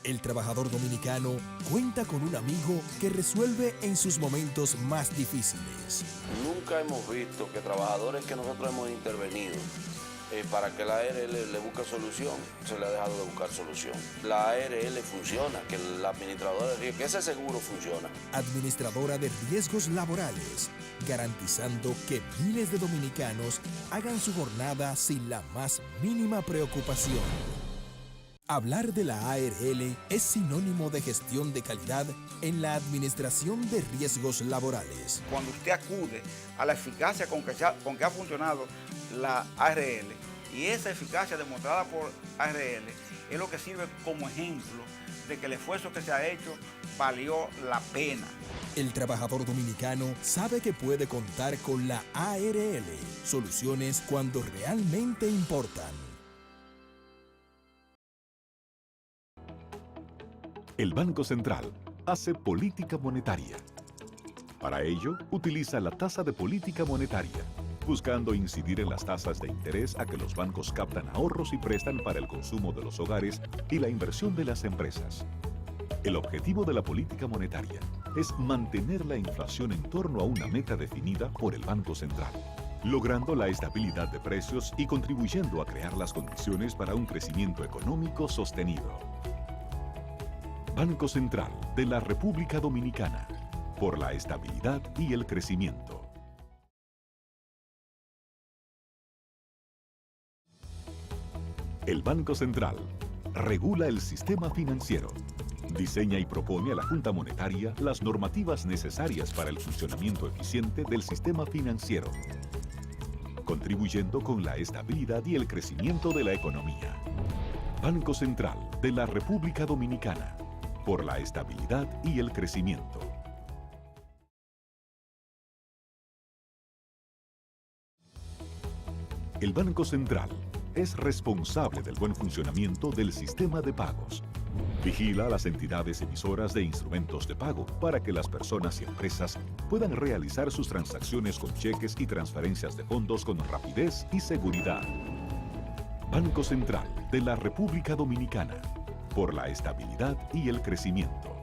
El trabajador dominicano cuenta con un amigo que resuelve en sus momentos más difíciles. Nunca hemos visto que trabajadores que nosotros hemos intervenido para que la ARL le busque solución, se le ha dejado de buscar solución. La ARL funciona, que el administrador de riesgo, que ese seguro funciona. Administradora de riesgos laborales, garantizando que miles de dominicanos hagan su jornada sin la más mínima preocupación. Hablar de la ARL es sinónimo de gestión de calidad en la administración de riesgos laborales. Cuando usted acude a la eficacia con que ha funcionado la ARL, y esa eficacia demostrada por ARL es lo que sirve como ejemplo de que el esfuerzo que se ha hecho valió la pena. El trabajador dominicano sabe que puede contar con la ARL, soluciones cuando realmente importan. El Banco Central hace política monetaria. Para ello, utiliza la tasa de política monetaria, buscando incidir en las tasas de interés a que los bancos captan ahorros y prestan para el consumo de los hogares y la inversión de las empresas. El objetivo de la política monetaria es mantener la inflación en torno a una meta definida por el Banco Central, logrando la estabilidad de precios y contribuyendo a crear las condiciones para un crecimiento económico sostenido. Banco Central de la República Dominicana, por la estabilidad y el crecimiento. El Banco Central regula el sistema financiero, diseña y propone a la Junta Monetaria las normativas necesarias para el funcionamiento eficiente del sistema financiero, contribuyendo con la estabilidad y el crecimiento de la economía. Banco Central de la República Dominicana, por la estabilidad y el crecimiento. El Banco Central es responsable del buen funcionamiento del sistema de pagos. Vigila a las entidades emisoras de instrumentos de pago para que las personas y empresas puedan realizar sus transacciones con cheques y transferencias de fondos con rapidez y seguridad. Banco Central de la República Dominicana, por la estabilidad y el crecimiento.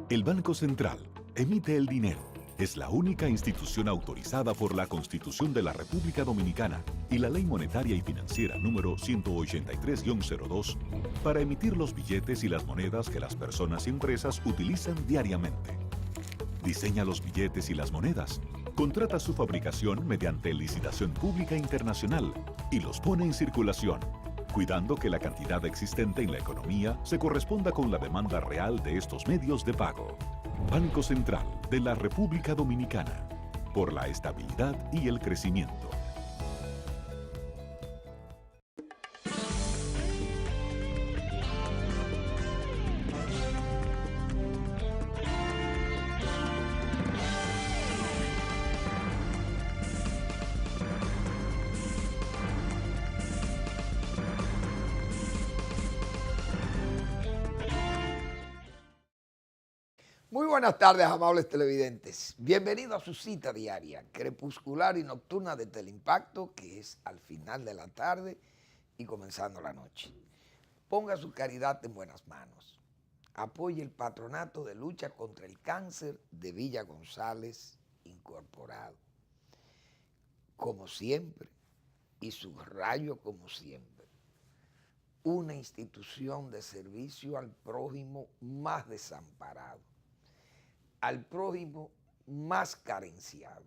El Banco Central emite el dinero. Es la única institución autorizada por la Constitución de la República Dominicana y la Ley Monetaria y Financiera número 183-02 para emitir los billetes y las monedas que las personas y empresas utilizan diariamente. Diseña los billetes y las monedas, contrata su fabricación mediante licitación pública internacional y los pone en circulación, cuidando que la cantidad existente en la economía se corresponda con la demanda real de estos medios de pago. Banco Central de la República Dominicana, por la estabilidad y el crecimiento. Muy buenas tardes, amables televidentes. Bienvenidos a su cita diaria, crepuscular y nocturna de Teleimpacto, que es al final de la tarde y comenzando la noche. Ponga su caridad en buenas manos. Apoye el Patronato de Lucha contra el Cáncer de Villa González Incorporado. Como siempre, y subrayo como siempre, una institución de servicio al prójimo más desamparado, al prójimo más carenciado,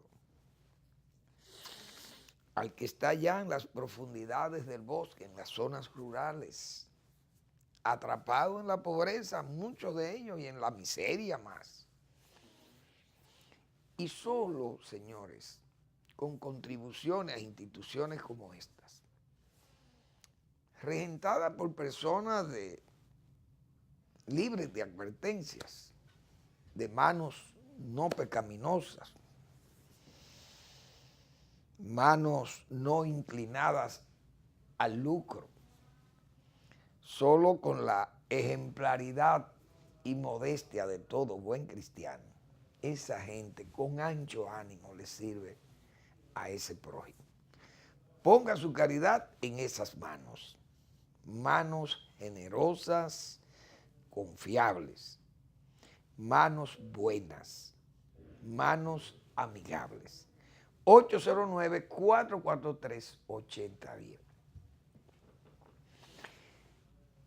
al que está ya en las profundidades del bosque, en las zonas rurales, atrapado en la pobreza, muchos de ellos, y en la miseria más. Y solo, señores, con contribuciones a instituciones como estas, regentadas por personas libres de advertencias, de manos no pecaminosas, manos no inclinadas al lucro, solo con la ejemplaridad y modestia de todo buen cristiano. Esa gente con ancho ánimo le sirve a ese prójimo. Ponga su caridad en esas manos. Manos generosas, confiables. Manos buenas. Manos amigables. 809-443-8010.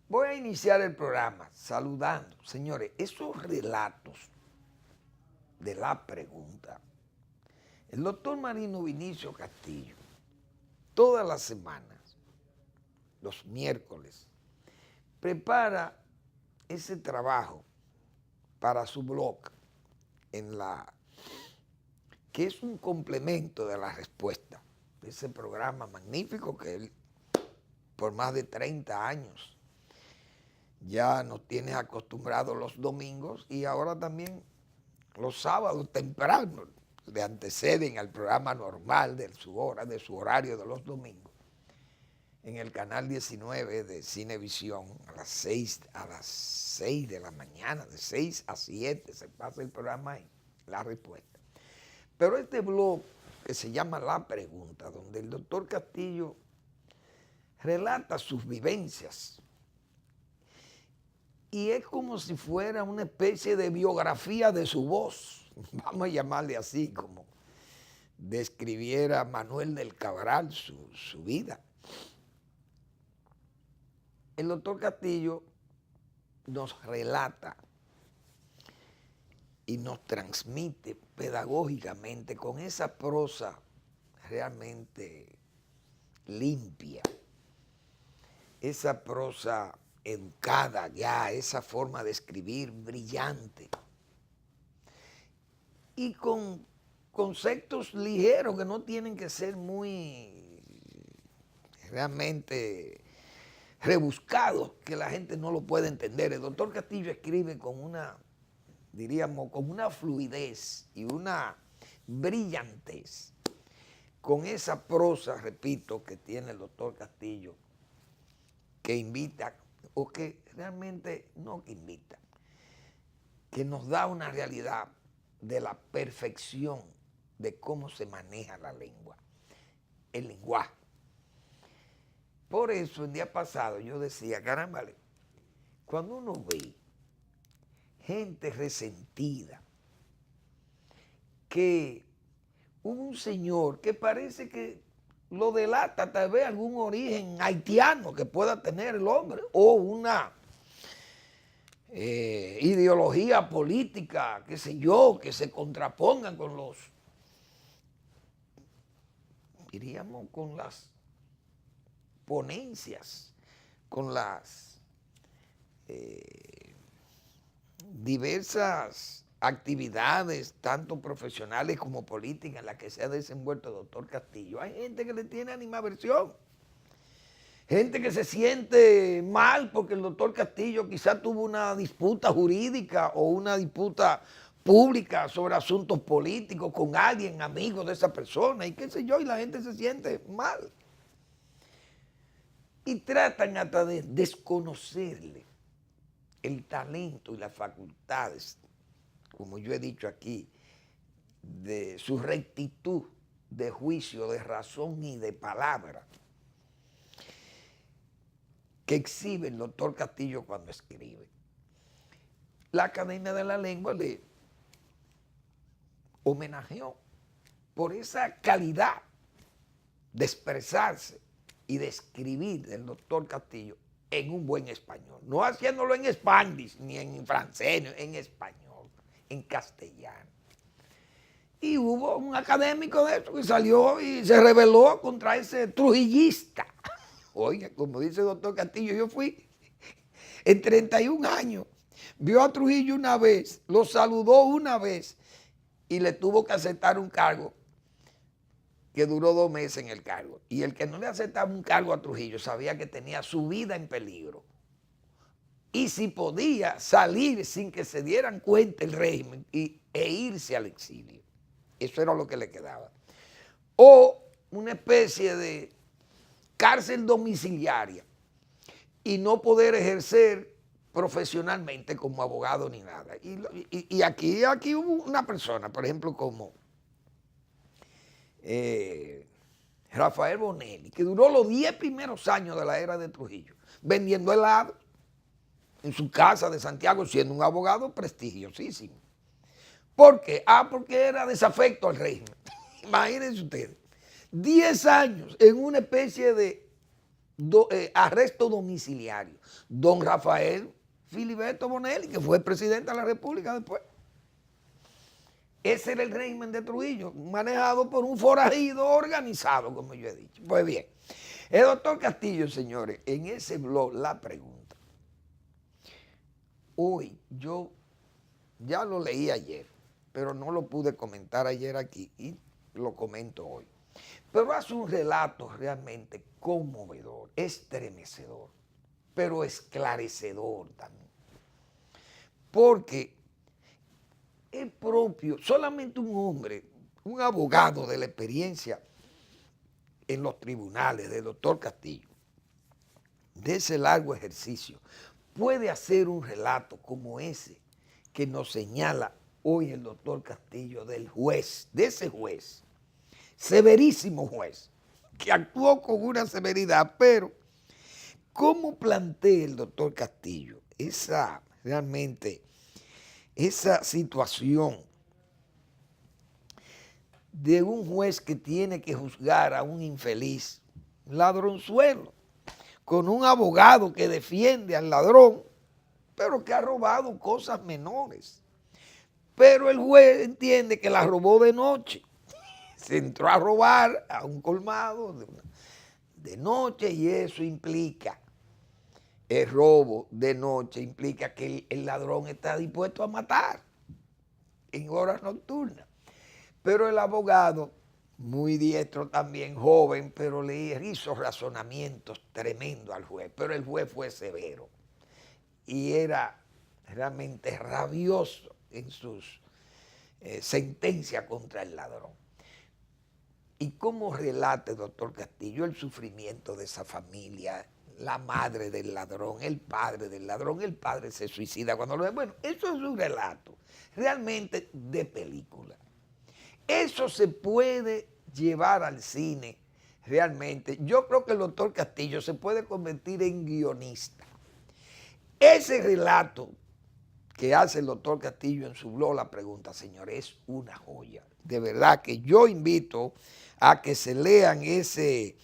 Voy a iniciar el programa saludando, señores, esos relatos de la pregunta. El doctor Marino Vinicio Castillo, todas las semanas, los miércoles, prepara ese trabajo para su blog, que es un complemento de la respuesta, de ese programa magnífico que él, por más de 30 años, ya nos tiene acostumbrados los domingos y ahora también los sábados temprano, le anteceden al programa normal de su horario de los domingos, en el canal 19 de Cinevisión, a las 6 de la mañana, de 6 a 7 se pasa el programa ahí, la respuesta. Pero este blog que se llama La Pregunta, donde el doctor Castillo relata sus vivencias, y es como si fuera una especie de biografía de su voz, vamos a llamarle así, como describiera Manuel del Cabral su vida. El doctor Castillo nos relata y nos transmite pedagógicamente con esa prosa realmente limpia, esa prosa educada ya, esa forma de escribir brillante y con conceptos ligeros que no tienen que ser muy realmente rebuscados, que la gente no lo puede entender. El doctor Castillo escribe con una, diríamos, con una fluidez y una brillantez, con esa prosa, repito, que tiene el doctor Castillo, que invita, o que realmente no que invita, que nos da una realidad de la perfección de cómo se maneja la lengua, el lenguaje. Por eso el día pasado yo decía, caramba, cuando uno ve gente resentida, que hubo un señor que parece que lo delata tal vez algún origen haitiano que pueda tener el hombre, o una ideología política, qué sé yo, que se contrapongan con los, diríamos, con las ponencias, con las diversas actividades, tanto profesionales como políticas, en las que se ha desenvuelto el doctor Castillo. Hay gente que le tiene animadversión, gente que se siente mal porque el doctor Castillo quizá tuvo una disputa jurídica o una disputa pública sobre asuntos políticos con alguien, amigo de esa persona, y qué sé yo, y la gente se siente mal. Y tratan hasta de desconocerle el talento y las facultades, como yo he dicho aquí, de su rectitud de juicio, de razón y de palabra que exhibe el doctor Castillo cuando escribe. La Academia de la Lengua le homenajeó por esa calidad de expresarse y de escribir del doctor Castillo en un buen español, no haciéndolo en Spanglish, ni en francés, en español, en castellano. Y hubo un académico de eso que salió y se rebeló contra ese trujillista. Oiga, como dice el doctor Castillo, yo fui en 31 años, vio a Trujillo una vez, lo saludó una vez y le tuvo que aceptar un cargo que duró 2 meses en el cargo. Y el que no le aceptaba un cargo a Trujillo sabía que tenía su vida en peligro. Y si podía salir sin que se dieran cuenta el régimen e irse al exilio. Eso era lo que le quedaba. O una especie de cárcel domiciliaria y no poder ejercer profesionalmente como abogado ni nada. Y aquí hubo una persona, por ejemplo, como Rafael Bonelli, que duró los 10 primeros años de la era de Trujillo, vendiendo helado en su casa de Santiago, siendo un abogado prestigiosísimo. ¿Por qué? Porque era desafecto al régimen. Imagínense ustedes, 10 años en una especie de arresto domiciliario. Don Rafael Filiberto Bonelli, que fue presidente de la República después. Ese era el régimen de Trujillo, manejado por un forajido organizado, como yo he dicho. Pues bien, el doctor Castillo, señores, en ese blog La Pregunta, hoy yo ya lo leí ayer, pero no lo pude comentar ayer aquí y lo comento hoy. Pero hace un relato realmente conmovedor, estremecedor, pero esclarecedor también. Porque el propio, solamente un hombre, un abogado de la experiencia en los tribunales del doctor Castillo, de ese largo ejercicio, puede hacer un relato como ese que nos señala hoy el doctor Castillo del juez, de ese juez, severísimo juez, que actuó con una severidad, pero ¿cómo plantea el doctor Castillo realmente esa situación de un juez que tiene que juzgar a un infeliz ladronzuelo, con un abogado que defiende al ladrón, pero que ha robado cosas menores? Pero el juez entiende que la robó de noche. Se entró a robar a un colmado de noche y eso implica, el robo de noche implica que el ladrón está dispuesto a matar en horas nocturnas. Pero el abogado, muy diestro también, joven, pero le hizo razonamientos tremendos al juez. Pero el juez fue severo y era realmente rabioso en sus sentencias contra el ladrón. ¿Y cómo relata el doctor Castillo el sufrimiento de esa familia? La madre del ladrón, el padre se suicida cuando lo ve. Bueno, eso es un relato realmente de película. Eso se puede llevar al cine realmente. Yo creo que el doctor Castillo se puede convertir en guionista. Ese relato que hace el doctor Castillo en su blog La Pregunta, señores, es una joya. De verdad que yo invito a que se lean ese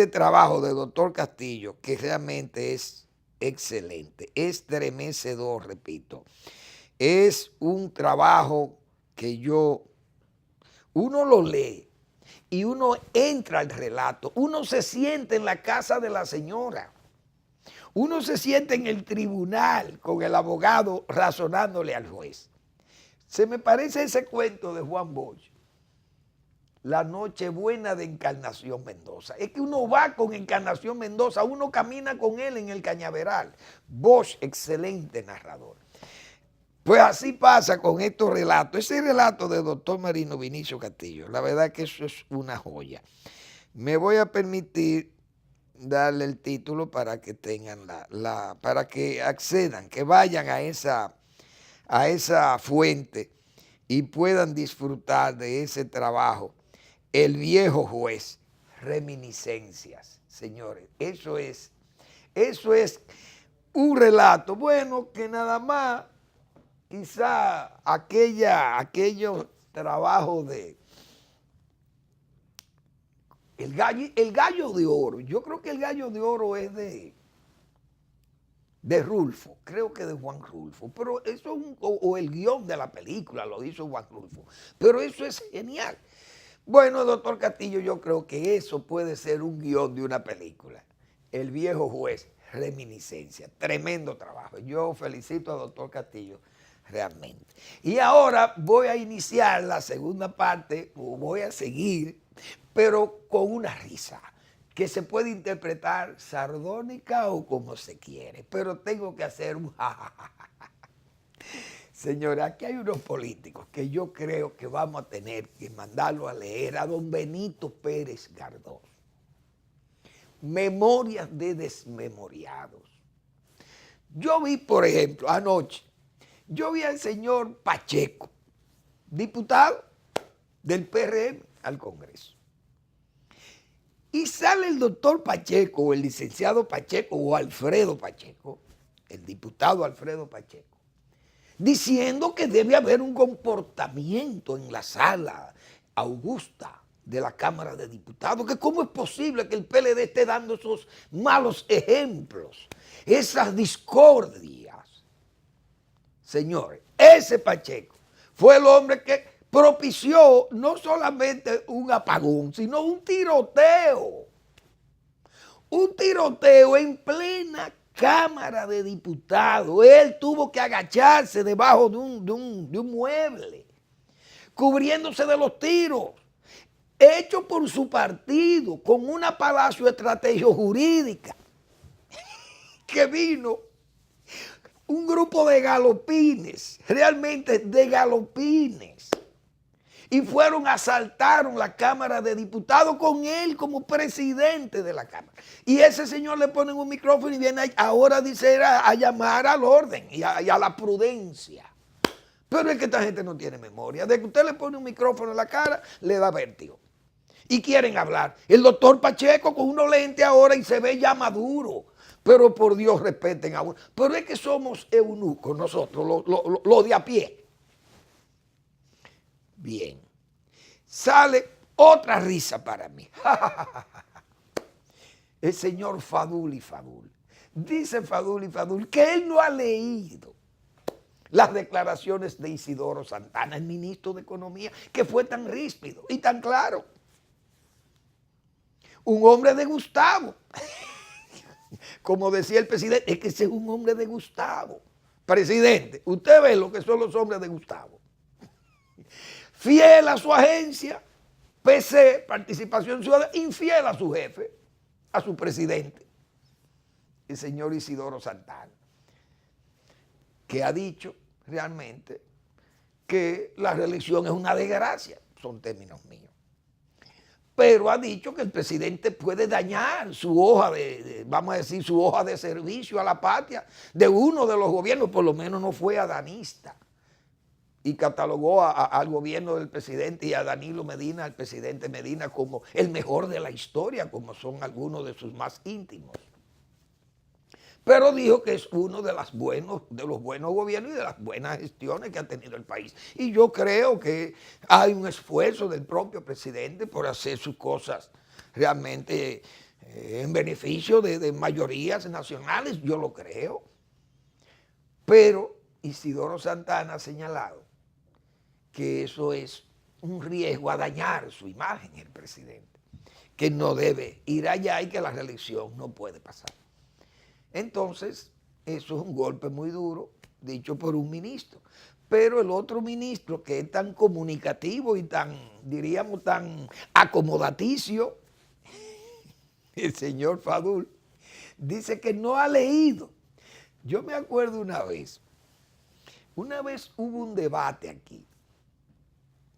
trabajo del doctor Castillo, que realmente es excelente, estremecedor, repito. Es un trabajo que uno lo lee y uno entra al relato, uno se siente en la casa de la señora, uno se siente en el tribunal con el abogado razonándole al juez. Se me parece ese cuento de Juan Bosch, La Nochebuena de Encarnación Mendoza. Es que uno va con Encarnación Mendoza, uno camina con él en el cañaveral. Bosch, excelente narrador. Pues así pasa con estos relatos. Ese relato del doctor Marino Vinicio Castillo, la verdad que eso es una joya. Me voy a permitir darle el título para que tengan para que accedan, que vayan a esa fuente y puedan disfrutar de ese trabajo. El viejo juez, reminiscencias, señores. Eso es un relato, bueno, que nada más quizá aquellos trabajos de el gallo de oro. Yo creo que el gallo de oro es de Rulfo, creo que de Juan Rulfo, pero eso es o el guión de la película lo hizo Juan Rulfo, pero eso es genial. Bueno, doctor Castillo, yo creo que eso puede ser un guión de una película. El viejo juez, reminiscencia, tremendo trabajo. Yo felicito al doctor Castillo realmente. Y ahora voy a iniciar la segunda parte, o voy a seguir, pero con una risa que se puede interpretar sardónica o como se quiere, pero tengo que hacer un jajaja. Señores, aquí hay unos políticos que yo creo que vamos a tener que mandarlo a leer a don Benito Pérez Gardós. Memorias de desmemoriados. Yo vi, por ejemplo, anoche, yo vi al señor Pacheco, diputado del PRM al Congreso. Y sale el doctor Pacheco, o el licenciado Pacheco, o Alfredo Pacheco, el diputado Alfredo Pacheco, diciendo que debe haber un comportamiento en la sala augusta de la Cámara de Diputados, que cómo es posible que el PLD esté dando esos malos ejemplos, esas discordias. Señores, ese Pacheco fue el hombre que propició no solamente un apagón, sino un tiroteo. Un tiroteo en plena Cámara de Diputados. Él tuvo que agacharse debajo de un mueble, cubriéndose de los tiros, hecho por su partido, con una Palacio Estrategia Jurídica, que vino un grupo de galopines, realmente de galopines, y fueron, asaltaron la Cámara de Diputados con él como presidente de la Cámara. Y ese señor le ponen un micrófono y viene ahora dice a llamar al orden y a la prudencia. Pero es que esta gente no tiene memoria. De que usted le pone un micrófono en la cara, le da vértigo. Y quieren hablar. El doctor Pacheco con unos lentes ahora y se ve ya maduro. Pero por Dios respeten a uno. Pero es que somos eunucos nosotros, los de a pie. Bien. Sale otra risa para mí. El señor Fadul y Fadul. Dice Fadul y Fadul que él no ha leído las declaraciones de Isidoro Santana, el ministro de Economía, que fue tan ríspido y tan claro. Un hombre de Gustavo. Como decía el presidente, es que ese es un hombre de Gustavo. Presidente, usted ve lo que son los hombres de Gustavo. Fiel a su agencia, PC, Participación Ciudadana, infiel a su jefe, a su presidente, el señor Isidoro Santana, que ha dicho realmente que la reelección es una desgracia, son términos míos. Pero ha dicho que el presidente puede dañar su hoja vamos a decir, su hoja de servicio a la patria de uno de los gobiernos, por lo menos no fue adanista. Y catalogó al gobierno del presidente y a Danilo Medina, al presidente Medina, como el mejor de la historia, como son algunos de sus más íntimos. Pero dijo que es uno de los buenos gobiernos y de las buenas gestiones que ha tenido el país. Y yo creo que hay un esfuerzo del propio presidente por hacer sus cosas realmente en beneficio de mayorías nacionales, yo lo creo. Pero Isidoro Santana ha señalado que eso es un riesgo a dañar su imagen, el presidente, que no debe ir allá y que la reelección no puede pasar. Entonces, eso es un golpe muy duro, dicho por un ministro. Pero el otro ministro, que es tan comunicativo y tan, diríamos, tan acomodaticio, el señor Fadul, dice que no ha leído. Yo me acuerdo una vez hubo un debate aquí,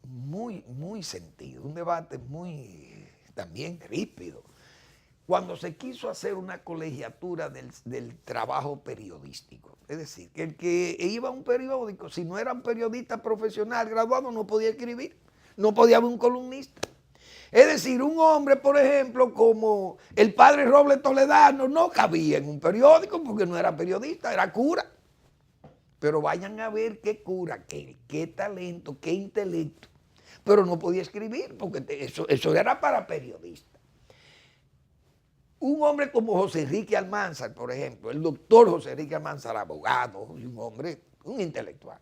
muy sentido, un debate muy también ríspido, cuando se quiso hacer una colegiatura del trabajo periodístico. Es decir, que el que iba a un periódico, si no era un periodista profesional graduado, no podía escribir, no podía haber un columnista. Es decir, un hombre, por ejemplo, como el padre Robles Toledano, no cabía en un periódico porque no era periodista, era cura. Pero vayan a ver qué cura, qué talento, qué intelecto. Pero no podía escribir porque eso era para periodistas. Un hombre como José Enrique Almanzar, por ejemplo, el doctor José Enrique Almanzar, abogado y un intelectual,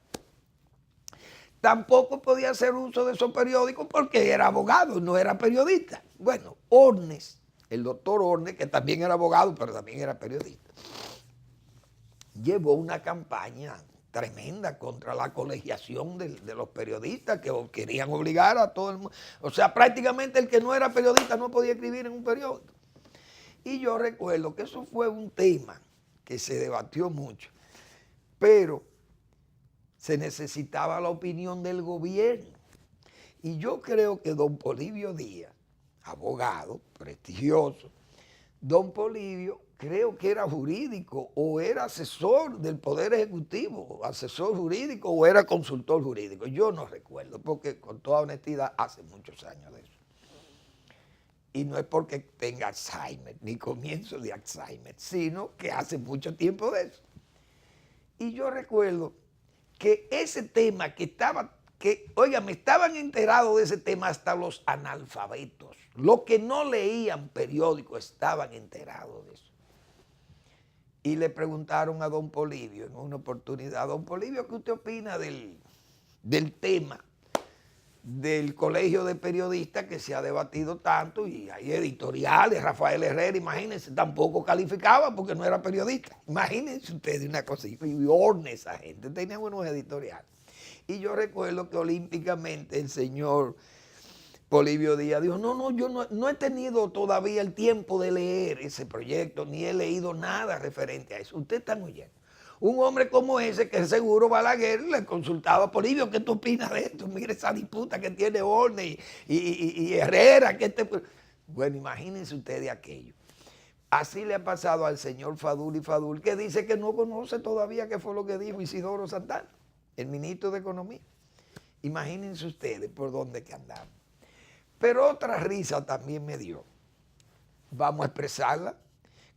tampoco podía hacer uso de esos periódicos porque era abogado, no era periodista. Bueno, Ornes, el doctor Ornes, que también era abogado, pero también era periodista, llevó una campaña tremenda contra la colegiación de los periodistas que querían obligar a todo el mundo. O sea, prácticamente el que no era periodista no podía escribir en un periódico. Y yo recuerdo que eso fue un tema que se debatió mucho, pero se necesitaba la opinión del gobierno. Y yo creo que don Polibio Díaz, abogado, prestigioso, don Polibio creo que era jurídico o era asesor del Poder Ejecutivo, asesor jurídico o era consultor jurídico. Yo no recuerdo porque con toda honestidad hace muchos años de eso. Y no es porque tenga Alzheimer, ni comienzo de Alzheimer, sino que hace mucho tiempo de eso. Y yo recuerdo que ese tema me estaban enterados de ese tema hasta los analfabetos. Los que no leían periódicos estaban enterados de eso. Y le preguntaron a don Polibio en una oportunidad, don Polibio, ¿qué usted opina del tema del colegio de periodistas que se ha debatido tanto? Y hay editoriales, Rafael Herrera, imagínense, tampoco calificaba porque no era periodista. Imagínense ustedes una cosa, y orne esa gente, tenía buenos editoriales. Y yo recuerdo que olímpicamente el señor Polibio Díaz dijo, yo no he tenido todavía el tiempo de leer ese proyecto, ni he leído nada referente a eso. Usted está muy lleno. Un hombre como ese, que seguro Balaguer le consultaba a Polibio, ¿qué tú opinas de esto? Mire esa disputa que tiene Orne y Herrera. Bueno, imagínense ustedes aquello. Así le ha pasado al señor Fadul y Fadul, que dice que no conoce todavía qué fue lo que dijo Isidoro Santana, el ministro de Economía. Imagínense ustedes por dónde que andamos. Pero otra risa también me dio. Vamos a expresarla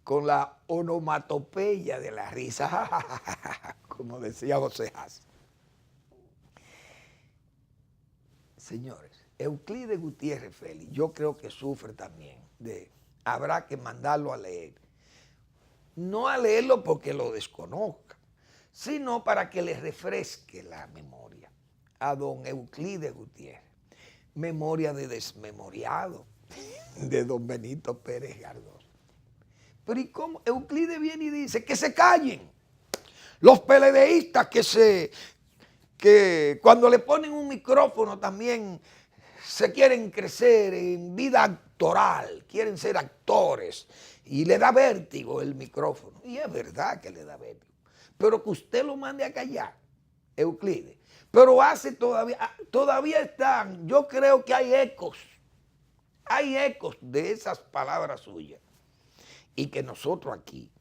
con la onomatopeya de la risa, como decía José Haas. Señores, Euclides Gutiérrez Félix, yo creo que sufre también habrá que mandarlo a leer. No a leerlo porque lo desconozca, sino para que le refresque la memoria a don Euclides Gutiérrez. Memoria de desmemoriado de don Benito Pérez Galdós. Pero ¿y cómo? Euclides viene y dice que se callen los PLDistas que cuando le ponen un micrófono también se quieren crecer en vida actoral, quieren ser actores y le da vértigo el micrófono. Y es verdad que le da vértigo, pero que usted lo mande a callar, Euclides. Pero todavía están, yo creo que hay ecos de esas palabras suyas. Y que nosotros aquí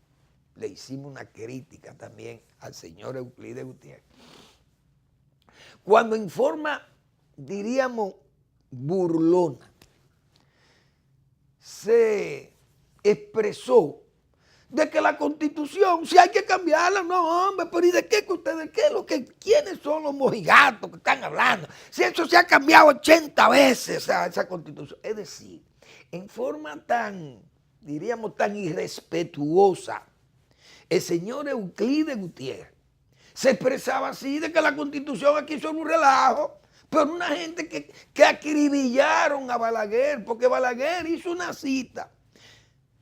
le hicimos una crítica también al señor Euclides Gutiérrez. Cuando en forma, diríamos, burlona, se expresó de que la Constitución, si hay que cambiarla, no, hombre, pero ¿y de qué que ustedes, quiénes son los mojigatos que están hablando? Si eso se ha cambiado 80 veces, esa Constitución. Es decir, en forma diríamos tan irrespetuosa, el señor Euclides Gutiérrez se expresaba así de que la Constitución aquí son un relajo, pero una gente que acribillaron a Balaguer, porque Balaguer hizo una cita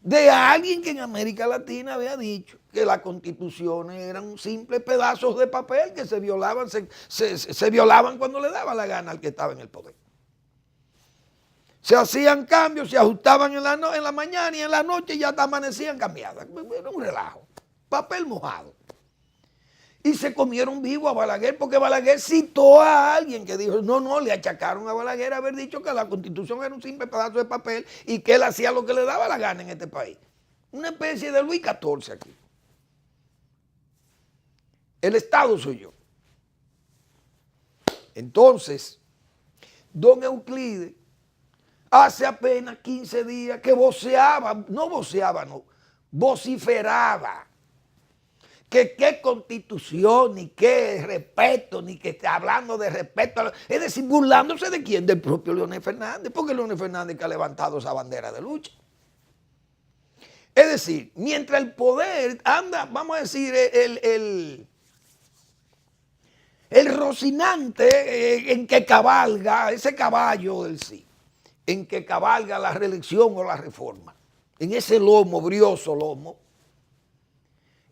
de alguien que en América Latina había dicho que las constituciones eran simples pedazos de papel que se violaban, se violaban cuando le daba la gana al que estaba en el poder. Se hacían cambios, se ajustaban en la mañana y en la noche ya amanecían cambiadas. Era un relajo, papel mojado. Y se comieron vivo a Balaguer porque Balaguer citó a alguien que dijo, no, le achacaron a Balaguer haber dicho que la Constitución era un simple pedazo de papel y que él hacía lo que le daba la gana en este país. Una especie de Luis XIV aquí. El Estado soy yo. Entonces, don Euclides hace apenas 15 días que vociferaba. Que qué constitución, ni qué respeto, ni que está hablando de respeto. Es decir, burlándose de quién, del propio Leonel Fernández, porque Leonel Fernández que ha levantado esa bandera de lucha. Es decir, mientras el poder anda, vamos a decir, el Rocinante en que cabalga, ese caballo del sí, en que cabalga la reelección o la reforma, en ese lomo, brioso lomo,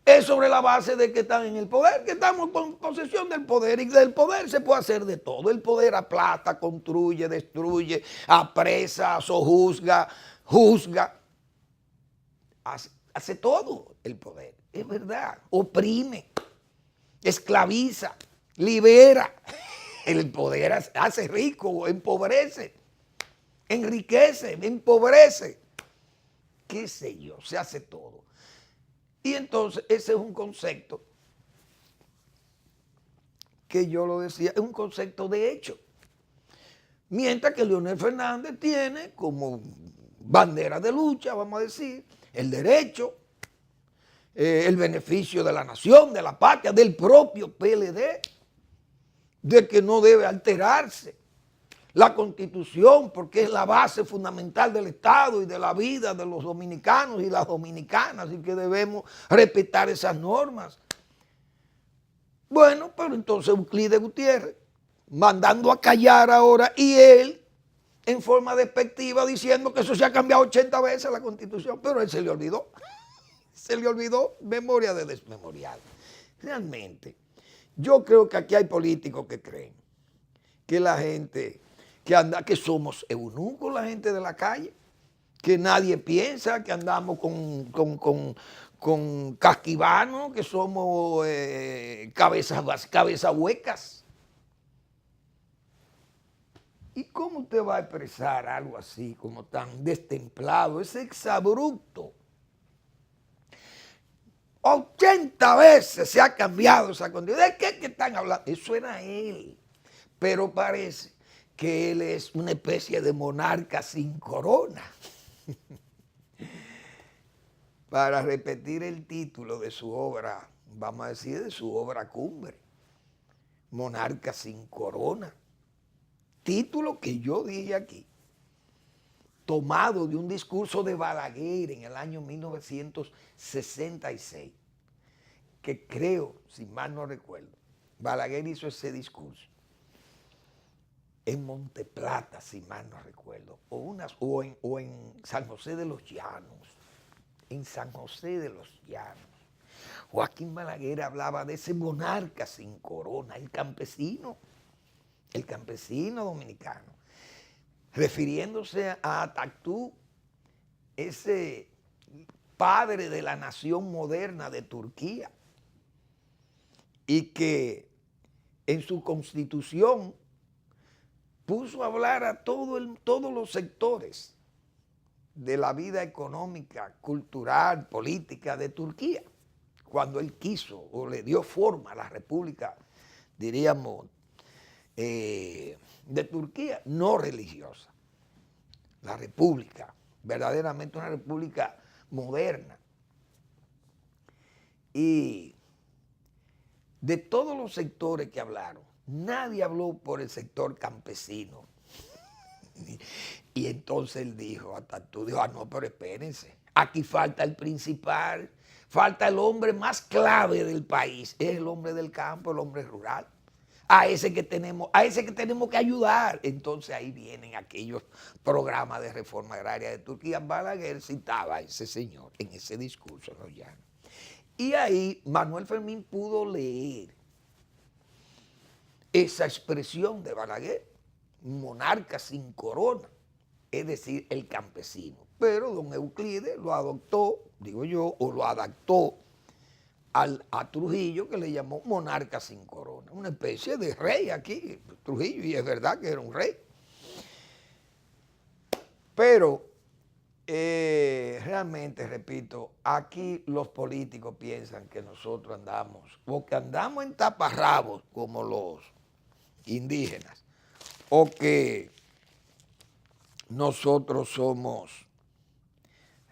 es sobre la base de que están en el poder, que estamos con posesión del poder, y del poder se puede hacer de todo. El poder aplasta, construye, destruye, apresa, sojuzga, juzga, hace todo el poder, es verdad, oprime, esclaviza, libera. El poder hace rico, empobrece, enriquece, empobrece, qué sé yo, se hace todo. Y entonces ese es un concepto que yo lo decía, es un concepto de hecho. Mientras que Leonel Fernández tiene como bandera de lucha, vamos a decir, el derecho, el beneficio de la nación, de la patria, del propio PLD, de que no debe alterarse la Constitución porque es la base fundamental del Estado y de la vida de los dominicanos y las dominicanas y que debemos respetar esas normas. Bueno, pero entonces Euclides Gutiérrez mandando a callar ahora y él en forma despectiva diciendo que eso se ha cambiado 80 veces la Constitución, pero a él se le olvidó memoria de desmemorial. Realmente, yo creo que aquí hay políticos que creen que la gente que somos eunucos, la gente de la calle, que nadie piensa, que andamos con casquivanos, que somos cabezas huecas. ¿Y cómo usted va a expresar algo así, como tan destemplado? Es exabrupto. 80 veces se ha cambiado esa condición. ¿De qué están hablando? Eso era él. Pero parece que él es una especie de monarca sin corona. Para repetir el título de su obra, vamos a decir de su obra cumbre, Monarca sin corona. Título que yo dije aquí, tomado de un discurso de Balaguer en el año 1966, que creo, si mal no recuerdo, Balaguer hizo ese discurso en Monteplata, si mal no recuerdo, o en San José de los Llanos, en San José de los Llanos. Joaquín Balaguer hablaba de ese monarca sin corona, el campesino dominicano, refiriéndose a Atatürk, ese padre de la nación moderna de Turquía, y que en su constitución puso a hablar a todos los sectores de la vida económica, cultural, política de Turquía, cuando él quiso o le dio forma a la república, diríamos, de Turquía, no religiosa. La república, verdaderamente una república moderna. Y de todos los sectores que hablaron, nadie habló por el sector campesino. Y entonces él dijo, no, pero espérense, aquí falta el principal, falta el hombre más clave del país, es el hombre del campo, el hombre rural. A ese que tenemos que ayudar. Entonces ahí vienen aquellos programas de reforma agraria de Turquía. Balaguer citaba a ese señor en ese discurso en los Llanos. Y ahí Manuel Fermín pudo leer esa expresión de Balaguer, monarca sin corona, es decir, el campesino. Pero don Euclides lo adoptó, digo yo, o lo adaptó a Trujillo, que le llamó monarca sin corona, una especie de rey aquí, Trujillo, y es verdad que era un rey. Pero realmente, repito, aquí los políticos piensan que nosotros andamos, o que andamos en taparrabos como los indígenas, o que nosotros somos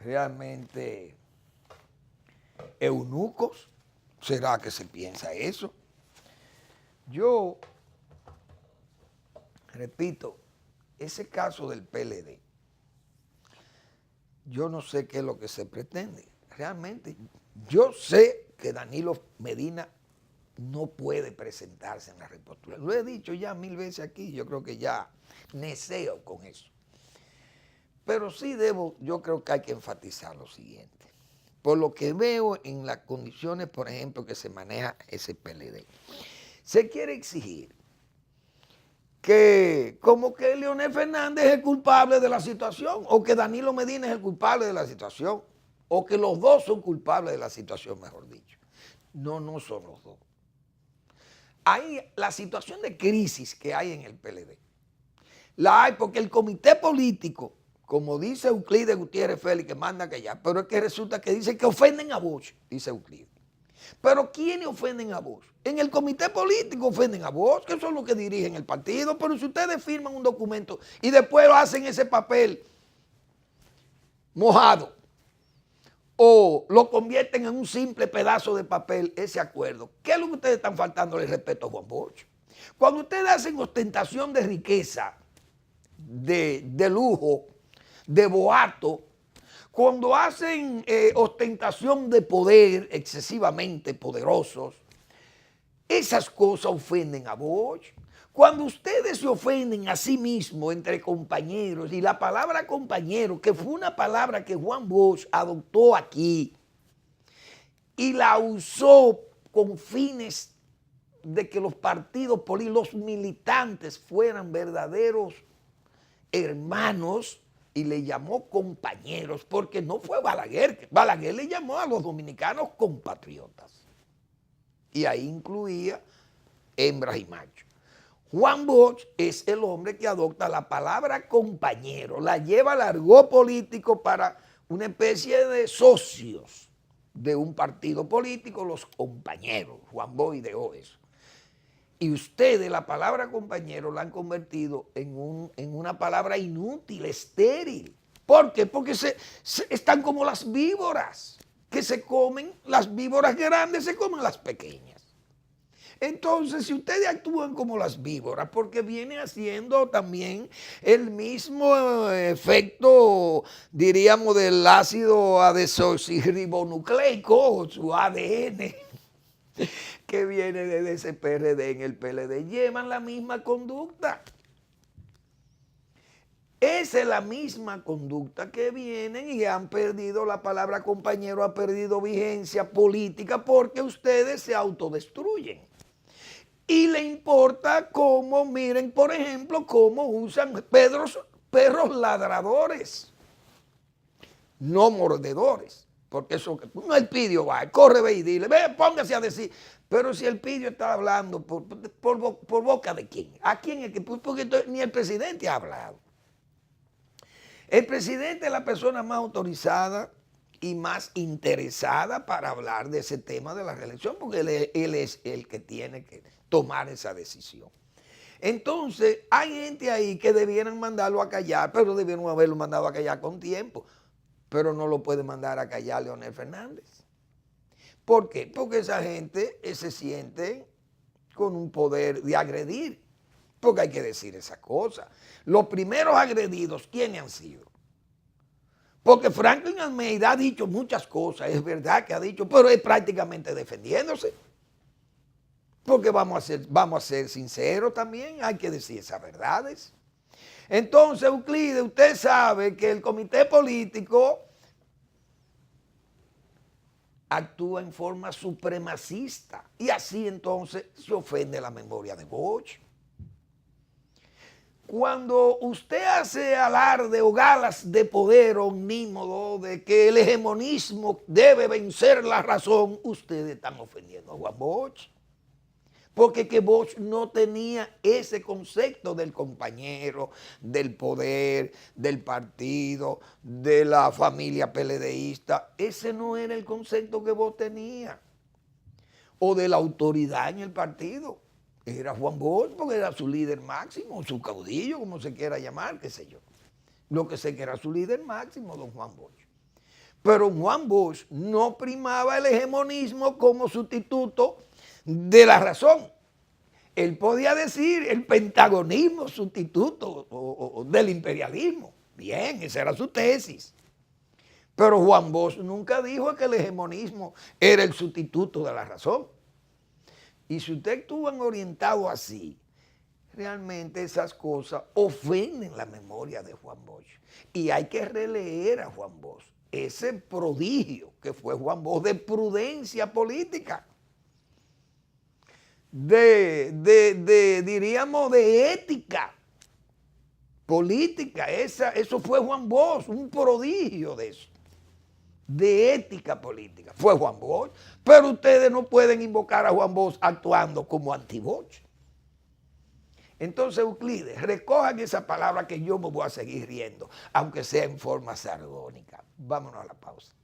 realmente eunucos. ¿Será que se piensa eso? Yo, repito, ese caso del PLD, yo no sé qué es lo que se pretende. Realmente, yo sé que Danilo Medina no puede presentarse en la repostura. Lo he dicho ya 1000 veces aquí, yo creo que ya neceo con eso. Pero sí yo creo que hay que enfatizar lo siguiente. Por lo que veo en las condiciones, por ejemplo, que se maneja ese PLD, se quiere exigir que como que Leonel Fernández es el culpable de la situación, o que Danilo Medina es el culpable de la situación, o que los dos son culpables de la situación, mejor dicho. No son los dos. Hay la situación de crisis que hay en el PLD. La hay porque el comité político, como dice Euclides Gutiérrez Félix, que manda a callar, pero es que resulta que dice que ofenden a Bosch, dice Euclides. Pero ¿quiénes ofenden a Bosch? En el comité político ofenden a Bosch, que son los que dirigen el partido, pero si ustedes firman un documento y después hacen ese papel mojado o lo convierten en un simple pedazo de papel ese acuerdo. ¿Qué es lo que ustedes están faltando el respeto a Juan Bosch? Cuando ustedes hacen ostentación de riqueza, de lujo, de boato, cuando hacen ostentación de poder excesivamente poderosos, esas cosas ofenden a Bosch. Cuando ustedes se ofenden a sí mismos entre compañeros, y la palabra compañero, que fue una palabra que Juan Bosch adoptó aquí y la usó con fines de que los partidos políticos, los militantes fueran verdaderos hermanos, y le llamó compañeros, porque no fue Balaguer. Balaguer le llamó a los dominicanos compatriotas, y ahí incluía hembras y machos. Juan Bosch es el hombre que adopta la palabra compañero, la lleva al argot político para una especie de socios de un partido político, los compañeros. Juan Bosch ideó eso. Y ustedes la palabra compañero la han convertido en una palabra inútil, estéril. ¿Por qué? Porque están como las víboras, que se comen, las víboras grandes se comen las pequeñas. Entonces, si ustedes actúan como las víboras, porque viene haciendo también el mismo efecto, diríamos, del ácido desoxirribonucleico, su ADN, que viene desde ese PRD en el PLD, llevan la misma conducta. Esa es la misma conducta que vienen y han perdido, la palabra compañero ha perdido vigencia política porque ustedes se autodestruyen. Y le importa cómo, miren, por ejemplo, cómo usan perros ladradores, no mordedores. Porque eso, no, Elpidio va, corre, ve y dile, ve, póngase a decir. Pero si Elpidio está hablando, ¿por boca de quién? ¿A quién es que? Porque ni el presidente ha hablado. El presidente es la persona más autorizada y más interesada para hablar de ese tema de la reelección, porque él es el que tiene que tomar esa decisión. Entonces, hay gente ahí que debieran mandarlo a callar, pero debieron haberlo mandado a callar con tiempo. Pero no lo puede mandar a callar Leonel Fernández. ¿Por qué? Porque esa gente se siente con un poder de agredir, porque hay que decir esa cosa. Los primeros agredidos, ¿quiénes han sido? Porque Franklin Almeida ha dicho muchas cosas, es verdad que ha dicho, pero es prácticamente defendiéndose. Porque vamos a ser sinceros también, hay que decir esas verdades. Entonces, Euclides, usted sabe que el comité político actúa en forma supremacista y así entonces se ofende la memoria de Bosch. Cuando usted hace alarde o galas de poder omnímodo, de que el hegemonismo debe vencer la razón, ustedes están ofendiendo a Juan Bosch. Porque que Bosch no tenía ese concepto del compañero, del poder, del partido, de la familia PLDista. Ese no era el concepto que Bosch tenía. O de la autoridad en el partido. Era Juan Bosch porque era su líder máximo, su caudillo, como se quiera llamar, qué sé yo. Lo que sé que era su líder máximo, don Juan Bosch. Pero Juan Bosch no primaba el hegemonismo como sustituto de la razón. Él podía decir el pentagonismo sustituto o del imperialismo. Bien, esa era su tesis. Pero Juan Bosch nunca dijo que el hegemonismo era el sustituto de la razón. Y si ustedes estuvieran orientados así, realmente esas cosas ofenden la memoria de Juan Bosch. Y hay que releer a Juan Bosch, ese prodigio que fue Juan Bosch de prudencia política. Diríamos, de ética política. Eso fue Juan Bosch, un prodigio de eso, de ética política. Fue Juan Bosch, pero ustedes no pueden invocar a Juan Bosch actuando como anti-Bosch. Entonces, Euclides, recojan esa palabra que yo me voy a seguir riendo, aunque sea en forma sardónica. Vámonos a la pausa.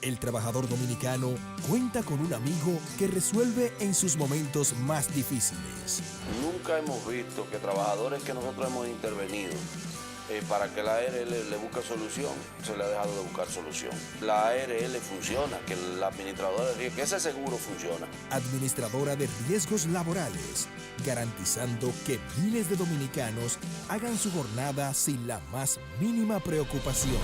El trabajador dominicano cuenta con un amigo que resuelve en sus momentos más difíciles. Nunca hemos visto que trabajadores que nosotros hemos intervenido para que la ARL le busque solución, se le ha dejado de buscar solución. La ARL funciona, que la administradora de riesgos, que ese seguro funciona. Administradora de riesgos laborales, garantizando que miles de dominicanos hagan su jornada sin la más mínima preocupación.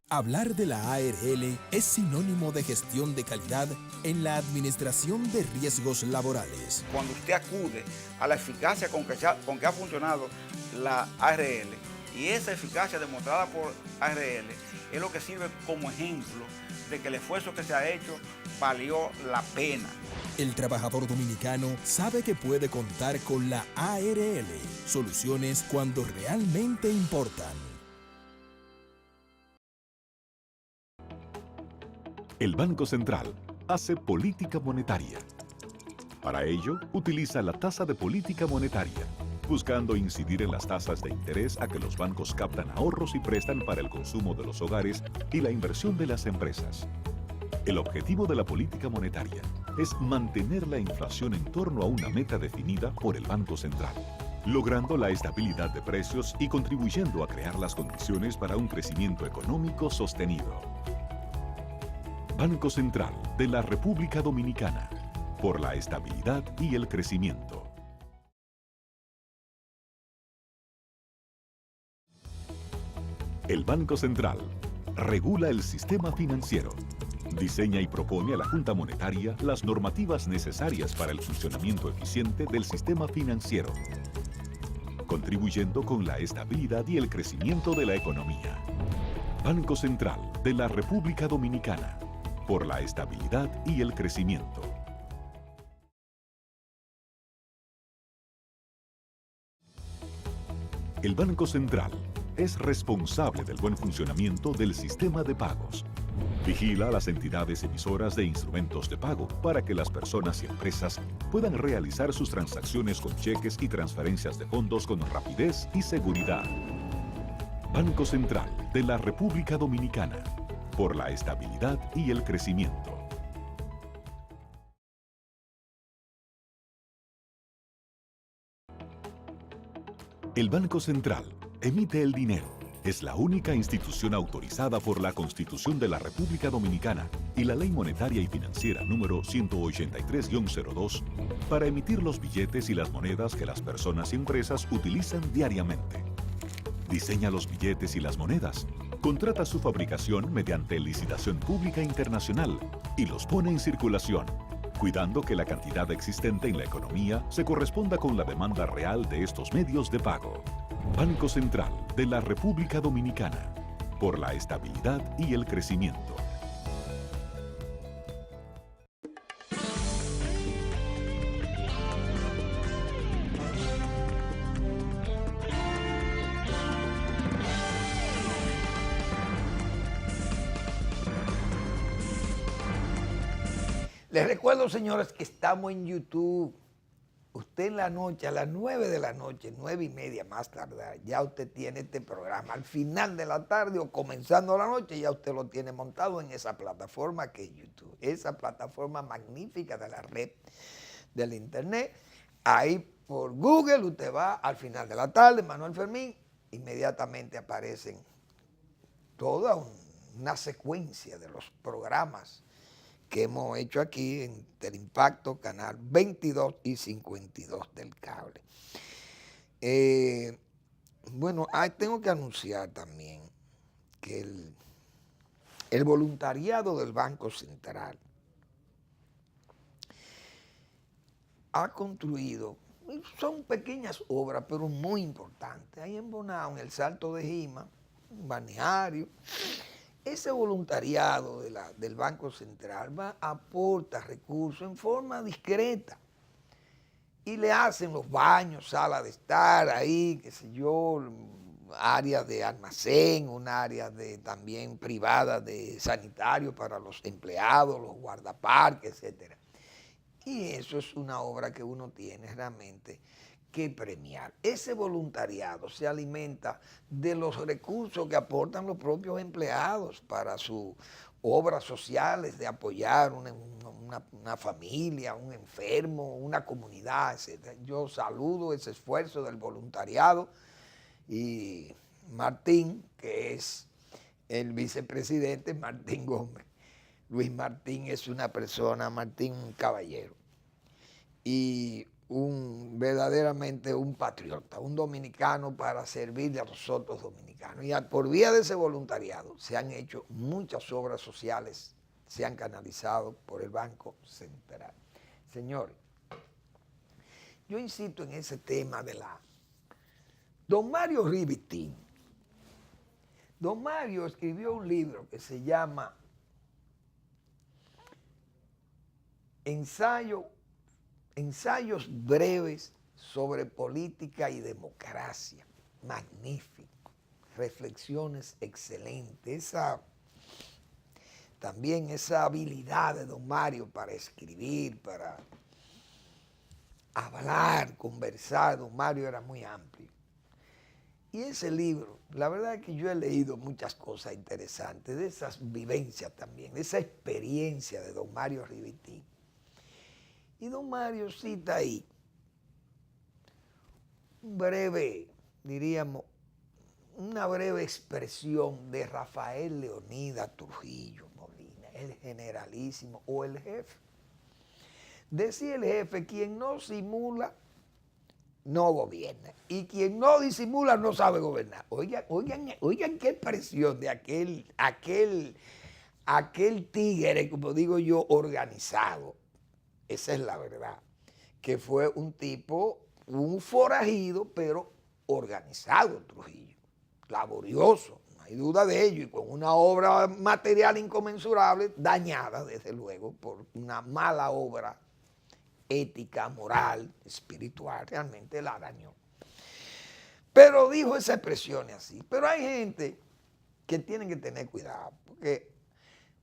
Hablar de la ARL es sinónimo de gestión de calidad en la administración de riesgos laborales. Cuando usted acude a la eficacia con que ha funcionado la ARL, y esa eficacia demostrada por ARL es lo que sirve como ejemplo de que el esfuerzo que se ha hecho valió la pena. El trabajador dominicano sabe que puede contar con la ARL, soluciones cuando realmente importan. El Banco Central hace política monetaria. Para ello, utiliza la tasa de política monetaria, buscando incidir en las tasas de interés a que los bancos captan ahorros y prestan para el consumo de los hogares y la inversión de las empresas. El objetivo de la política monetaria es mantener la inflación en torno a una meta definida por el Banco Central, logrando la estabilidad de precios y contribuyendo a crear las condiciones para un crecimiento económico sostenido. Banco Central de la República Dominicana, por la estabilidad y el crecimiento. El Banco Central regula el sistema financiero, diseña y propone a la Junta Monetaria las normativas necesarias para el funcionamiento eficiente del sistema financiero, contribuyendo con la estabilidad y el crecimiento de la economía. Banco Central de la República Dominicana, por la estabilidad y el crecimiento. El Banco Central es responsable del buen funcionamiento del sistema de pagos. Vigila a las entidades emisoras de instrumentos de pago para que las personas y empresas puedan realizar sus transacciones con cheques y transferencias de fondos con rapidez y seguridad. Banco Central de la República Dominicana, por la estabilidad y el crecimiento. El Banco Central emite el dinero. Es la única institución autorizada por la Constitución de la República Dominicana y la Ley Monetaria y Financiera número 183-02 para emitir los billetes y las monedas que las personas y empresas utilizan diariamente. Diseña los billetes y las monedas, contrata su fabricación mediante licitación pública internacional y los pone en circulación, cuidando que la cantidad existente en la economía se corresponda con la demanda real de estos medios de pago. Banco Central de la República Dominicana, por la estabilidad y el crecimiento. Les recuerdo, señores, que estamos en YouTube. Usted en la noche, a las 9 de la noche, 9:30 más tardar, ya usted tiene este programa. Al final de la tarde o comenzando la noche, ya usted lo tiene montado en esa plataforma que es YouTube. Esa plataforma magnífica de la red del internet. Ahí por Google usted va al final de la tarde, Manuel Fermín, inmediatamente aparecen toda una secuencia de los programas que hemos hecho aquí en Teleimpacto, canal 22 y 52 del cable. Bueno, tengo que anunciar también que el voluntariado del Banco Central ha construido, son pequeñas obras, pero muy importantes. Ahí en Bonao, en el Salto de Jima, un balneario. Ese voluntariado del Banco Central aporta recursos en forma discreta y le hacen los baños, sala de estar ahí, qué sé yo, áreas de almacén, un área también privada de sanitario para los empleados, los guardaparques, etc. Y eso es una obra que uno tiene realmente que premiar. Ese voluntariado se alimenta de los recursos que aportan los propios empleados para su obras sociales de apoyar una familia, un enfermo, una comunidad, etc. Yo saludo ese esfuerzo del voluntariado y Martín, que es el vicepresidente, Martín Gómez. Luis Martín es una persona, Martín un caballero y verdaderamente un patriota, un dominicano para servirle a los otros dominicanos. Y por vía de ese voluntariado se han hecho muchas obras sociales, se han canalizado por el Banco Central. Señores, yo insisto en ese tema de Don Mario Rivitín. Don Mario escribió un libro que se llama Ensayos breves sobre política y democracia. Magnífico. Reflexiones excelentes. También esa habilidad de don Mario para escribir, para hablar, conversar. Don Mario era muy amplio. Y ese libro, la verdad es que yo he leído muchas cosas interesantes, de esas vivencias también, de esa experiencia de don Mario Rivitín. Y don Mario cita ahí una breve expresión de Rafael Leonidas Trujillo Molina, el generalísimo o el jefe. Decía el jefe, quien no simula, no gobierna. Y quien no disimula, no sabe gobernar. Oigan qué expresión de aquel tigre, como digo yo, organizado. Esa es la verdad, que fue un tipo, un forajido, pero organizado Trujillo, laborioso, no hay duda de ello, y con una obra material inconmensurable, dañada desde luego por una mala obra ética, moral, espiritual, realmente la dañó. Pero dijo esa expresión así, pero hay gente que tiene que tener cuidado, porque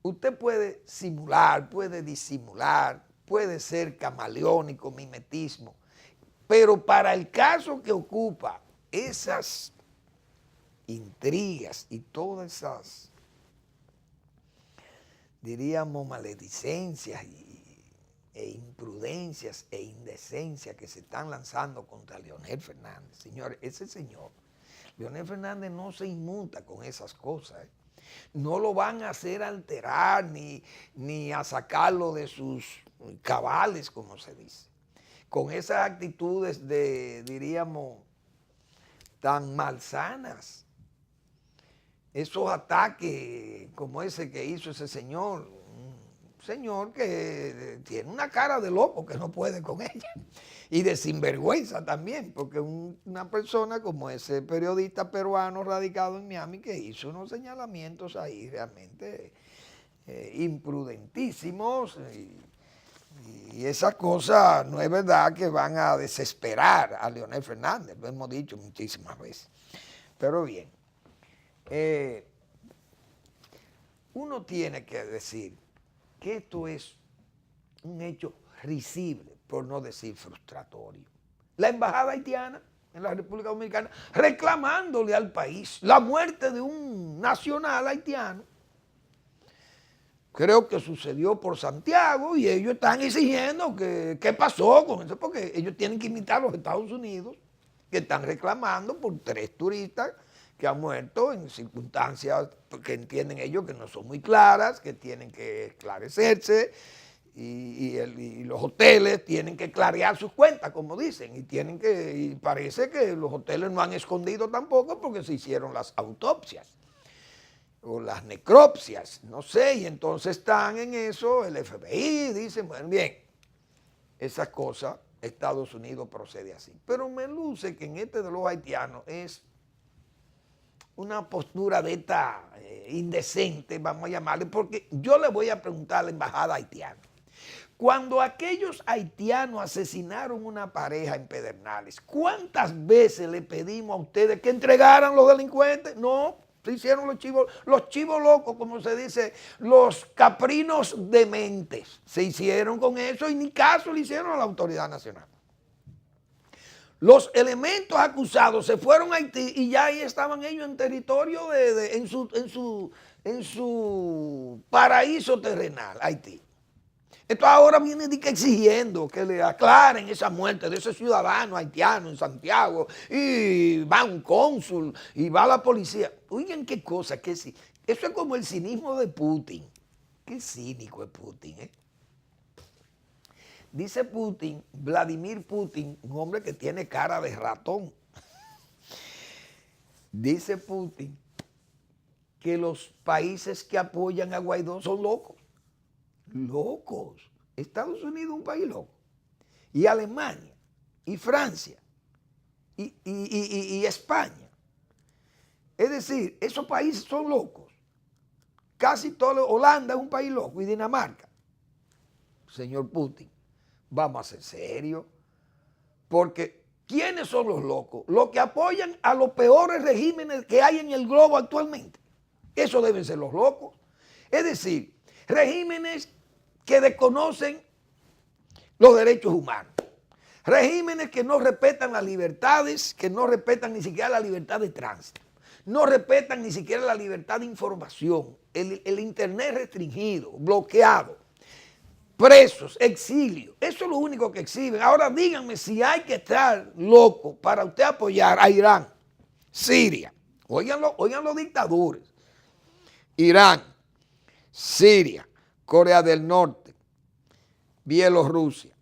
usted puede simular, puede disimular, puede ser camaleónico, mimetismo, pero para el caso que ocupa esas intrigas y todas esas, diríamos, maledicencias e imprudencias e indecencias que se están lanzando contra Leonel Fernández. Señores, ese señor, Leonel Fernández no se inmuta con esas cosas, No lo van a hacer alterar ni a sacarlo de sus cabales, como se dice. Con esas actitudes diríamos, tan malsanas. Esos ataques como ese que hizo ese señor, un señor que tiene una cara de loco que no puede con ella. Y de sinvergüenza también, porque una persona como ese periodista peruano radicado en Miami que hizo unos señalamientos ahí realmente imprudentísimos y esas cosas no es verdad que van a desesperar a Leonel Fernández, lo hemos dicho muchísimas veces. Pero bien, uno tiene que decir que esto es un hecho risible, por no decir frustratorio. La embajada haitiana en la República Dominicana reclamándole al país la muerte de un nacional haitiano. Creo que sucedió por Santiago y ellos están exigiendo que qué pasó con eso, porque ellos tienen que imitar a los Estados Unidos, que están reclamando por 3 turistas que han muerto en circunstancias que entienden ellos que no son muy claras, que tienen que esclarecerse. Y los hoteles tienen que clarear sus cuentas, como dicen, y parece que los hoteles no han escondido tampoco porque se hicieron las autopsias o las necropsias, no sé, y entonces están en eso, el FBI dice, bueno, bien, esas cosas, Estados Unidos procede así. Pero me luce que en este de los haitianos es una postura de esta indecente, vamos a llamarle, porque yo le voy a preguntar a la embajada haitiana. Cuando aquellos haitianos asesinaron una pareja en Pedernales, ¿cuántas veces le pedimos a ustedes que entregaran los delincuentes? No, se hicieron los chivos locos, como se dice, los caprinos dementes. Se hicieron con eso y ni caso le hicieron a la autoridad nacional. Los elementos acusados se fueron a Haití y ya ahí estaban ellos en territorio, en su en su paraíso terrenal, Haití. Esto ahora viene de que exigiendo que le aclaren esa muerte de ese ciudadano haitiano en Santiago, y va un cónsul y va la policía. Oigan qué cosa, que sí. Eso es como el cinismo de Putin. Qué cínico es Putin, ¿eh? Dice Putin, Vladimir Putin, un hombre que tiene cara de ratón. Dice Putin que los países que apoyan a Guaidó son locos. Locos. Estados Unidos es un país loco. Y Alemania, y Francia, y España. Es decir, esos países son locos. Casi todo, Holanda es un país loco, y Dinamarca. Señor Putin, vamos a ser serios, porque ¿quiénes son los locos? Los que apoyan a los peores regímenes que hay en el globo actualmente. Eso deben ser los locos. Es decir, regímenes que desconocen los derechos humanos. Regímenes que no respetan las libertades, que no respetan ni siquiera la libertad de tránsito. No respetan ni siquiera la libertad de información. El internet restringido, bloqueado. Presos, exilio, eso es lo único que exhiben. Ahora díganme si hay que estar loco para usted apoyar a Irán, Siria, oigan los dictadores, Irán, Siria, Corea del Norte, Bielorrusia,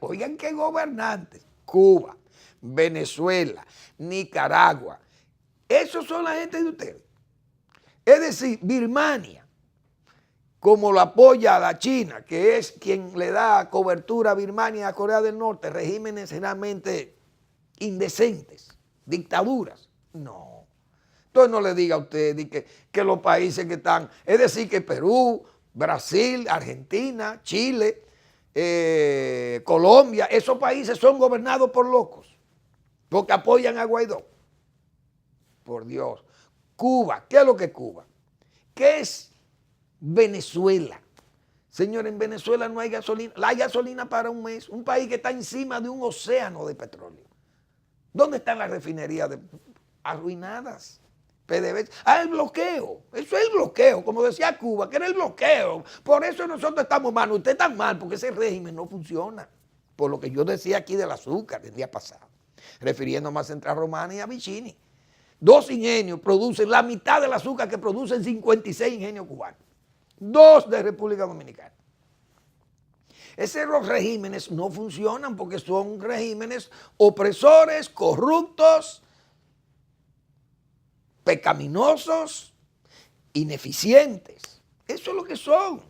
oigan qué gobernantes, Cuba, Venezuela, Nicaragua, esos son la gente de ustedes. Es decir, Birmania, como lo apoya la China, que es quien le da cobertura a Birmania y a Corea del Norte, regímenes generalmente indecentes, dictaduras. No. Entonces no le diga a usted que los países que están, es decir, que Perú, Brasil, Argentina, Chile, Colombia, esos países son gobernados por locos, porque apoyan a Guaidó. Por Dios. Cuba, ¿qué es lo que es Cuba? ¿Qué es Venezuela? Señores, en Venezuela no hay gasolina. Hay gasolina para un mes. Un país que está encima de un océano de petróleo. ¿Dónde están las refinerías arruinadas? PDVSA. El bloqueo. Eso es el bloqueo. Como decía Cuba, que era el bloqueo. Por eso nosotros estamos mal. Usted está mal porque ese régimen no funciona. Por lo que yo decía aquí del azúcar el día pasado. Refiriéndome a Central Romana y a Vicini. 2 ingenios producen la mitad del azúcar que producen 56 ingenios cubanos. 2 de República Dominicana. Esos regímenes no funcionan porque son regímenes opresores, corruptos, pecaminosos, ineficientes. Eso es lo que son.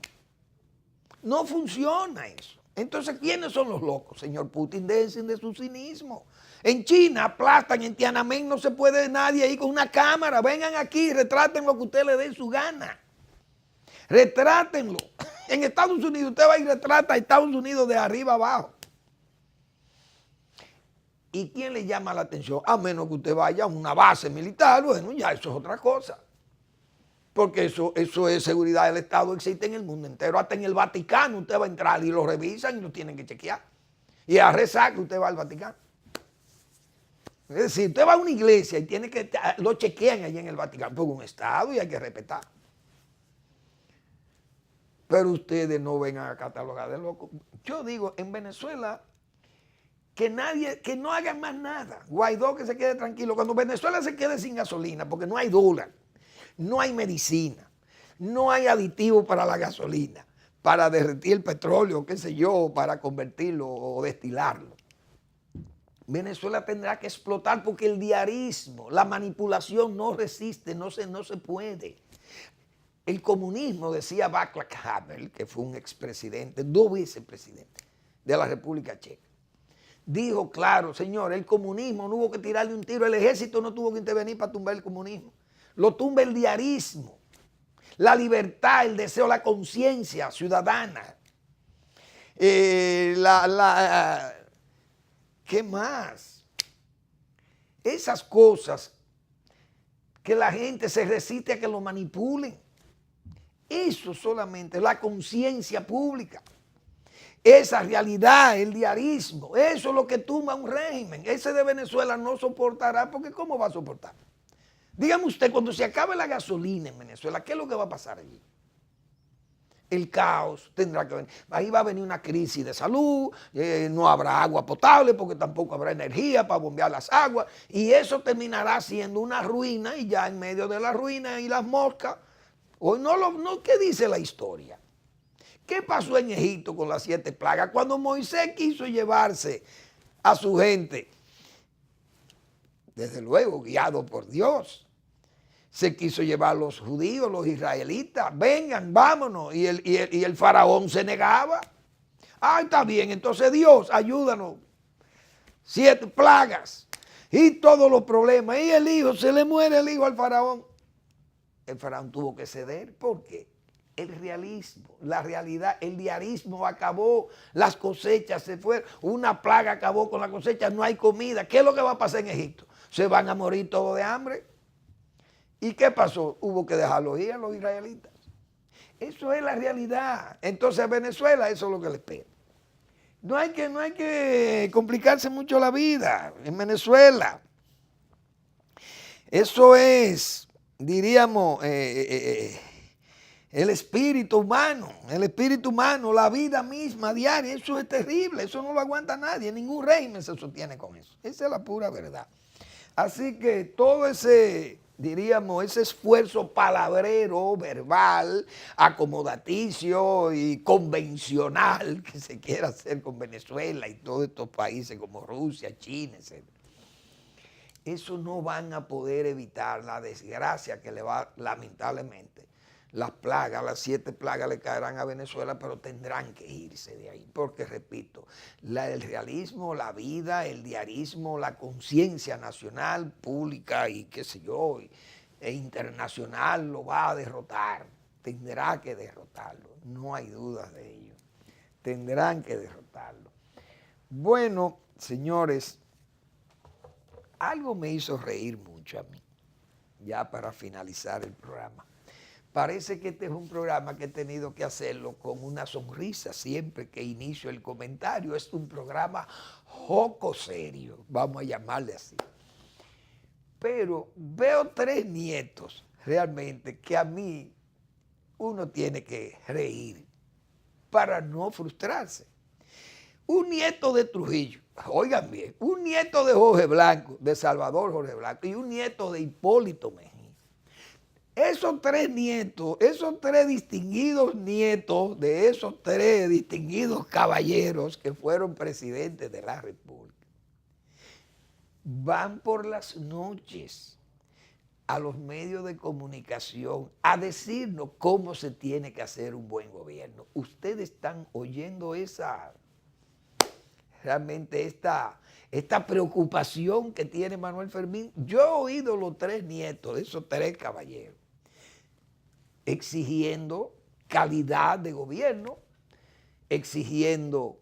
No funciona eso. Entonces, ¿quiénes son los locos, señor Putin? Déjense de su cinismo. En China aplastan, en Tiananmen no se puede nadie ir con una cámara. Vengan aquí, retraten lo que usted le dé su gana. Retrátenlo. En Estados Unidos usted va y retrata a Estados Unidos de arriba abajo. ¿Y quién le llama la atención? A menos que usted vaya a una base militar, bueno, ya eso es otra cosa. Porque eso es seguridad del Estado, existe en el mundo entero. Hasta en el Vaticano usted va a entrar y lo revisan y lo tienen que chequear. Y a rezar que usted va al Vaticano. Es decir, usted va a una iglesia y tiene que lo chequean allí en el Vaticano, porque es un Estado y hay que respetar. Pero ustedes no vengan a catalogar de locos. Yo digo, en Venezuela, que no hagan más nada. Guaidó que se quede tranquilo. Cuando Venezuela se quede sin gasolina, porque no hay dólar, no hay medicina, no hay aditivo para la gasolina, para derretir el petróleo, qué sé yo, para convertirlo o destilarlo. Venezuela tendrá que explotar porque el diarismo, la manipulación no resiste, no se puede. El comunismo, decía Václav Havel, que fue un expresidente, 2 veces presidente de la República Checa, dijo claro, señor, el comunismo no hubo que tirarle un tiro, el ejército no tuvo que intervenir para tumbar el comunismo, lo tumba el diarismo, la libertad, el deseo, la conciencia ciudadana, ¿qué más? Esas cosas que la gente se resiste a que lo manipulen. Eso solamente, la conciencia pública. Esa realidad, el diarismo, eso es lo que tumba un régimen. Ese de Venezuela no soportará, porque ¿cómo va a soportar? Dígame usted, cuando se acabe la gasolina en Venezuela, ¿qué es lo que va a pasar allí? El caos tendrá que venir. Ahí va a venir una crisis de salud, no habrá agua potable porque tampoco habrá energía para bombear las aguas y eso terminará siendo una ruina y ya en medio de la ruina y las moscas. Hoy ¿qué dice la historia? ¿Qué pasó en Egipto con las 7 plagas? Cuando Moisés quiso llevarse a su gente, desde luego guiado por Dios, se quiso llevar a los judíos, los israelitas, vengan, vámonos, y el faraón se negaba. Ah, está bien, entonces Dios, ayúdanos. 7 plagas y todos los problemas, y el hijo, se le muere el hijo al faraón. El faraón tuvo que ceder, ¿por qué? El realismo, la realidad, el diarismo acabó, las cosechas se fueron, una plaga acabó con la cosecha, no hay comida. ¿Qué es lo que va a pasar en Egipto? Se van a morir todos de hambre. ¿Y qué pasó? Hubo que dejarlos ir a los israelitas. Eso es la realidad. Entonces Venezuela, eso es lo que le espera. No hay que complicarse mucho la vida en Venezuela. Eso es, diríamos, el espíritu humano, la vida misma diaria. Eso es terrible, eso no lo aguanta nadie, ningún régimen se sostiene con eso. Esa es la pura verdad. Así que todo ese, diríamos, ese esfuerzo palabrero, verbal, acomodaticio y convencional que se quiera hacer con Venezuela y todos estos países como Rusia, China, etc. Eso no van a poder evitar la desgracia que le va, lamentablemente, las plagas, las 7 plagas le caerán a Venezuela, pero tendrán que irse de ahí, porque repito, el realismo, la vida, el diarismo, la conciencia nacional, pública y qué sé yo, e internacional lo va a derrotar, tendrá que derrotarlo, no hay dudas de ello, tendrán que derrotarlo. Bueno, señores, algo me hizo reír mucho a mí, ya para finalizar el programa. Parece que este es un programa que he tenido que hacerlo con una sonrisa siempre que inicio el comentario. Es un programa jocoserio, vamos a llamarle así. Pero veo 3 nietos realmente que a mí uno tiene que reír para no frustrarse. Un nieto de Trujillo, oigan bien, un nieto de Jorge Blanco, de Salvador Jorge Blanco, y un nieto de Hipólito Mejía. Esos 3 nietos, esos 3 distinguidos nietos de esos 3 distinguidos caballeros que fueron presidentes de la República, van por las noches a los medios de comunicación a decirnos cómo se tiene que hacer un buen gobierno. Ustedes están oyendo realmente esta preocupación que tiene Manuel Fermín. Yo he oído los 3 nietos de esos 3 caballeros exigiendo calidad de gobierno, exigiendo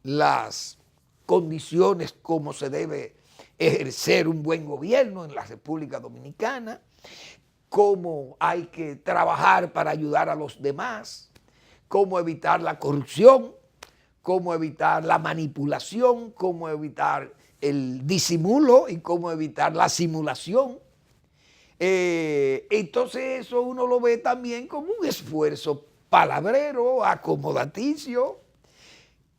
las condiciones como se debe ejercer un buen gobierno en la República Dominicana, cómo hay que trabajar para ayudar a los demás, cómo evitar la corrupción, cómo evitar la manipulación, cómo evitar el disimulo y cómo evitar la simulación. Entonces eso uno lo ve también como un esfuerzo palabrero, acomodaticio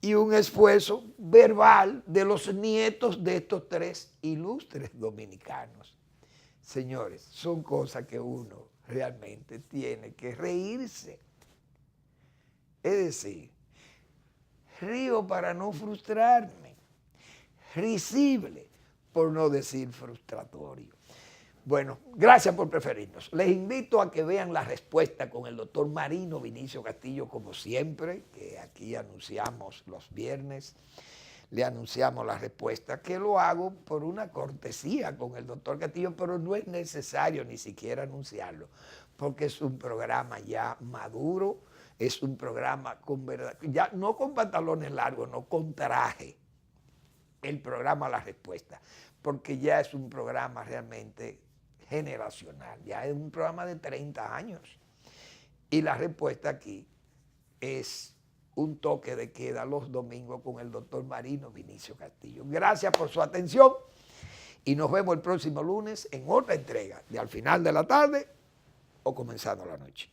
y un esfuerzo verbal de los nietos de estos 3 ilustres dominicanos. Señores, son cosas que uno realmente tiene que reírse. Es decir, río para no frustrarme, risible por no decir frustratorio. Bueno, gracias por preferirnos. Les invito a que vean la respuesta con el doctor Marino Vinicio Castillo, como siempre, que aquí anunciamos los viernes, le anunciamos la respuesta, que lo hago por una cortesía con el doctor Castillo, pero no es necesario ni siquiera anunciarlo, porque es un programa ya maduro, es un programa con verdad, ya no con pantalones largos, no con traje, el programa La Respuesta, porque ya es un programa realmente generacional, ya es un programa de 30 años. Y La Respuesta aquí es un toque de queda los domingos con el doctor Marino Vinicio Castillo. Gracias por su atención Y nos vemos el próximo lunes en otra entrega de Al Final de la Tarde o Comenzando la Noche.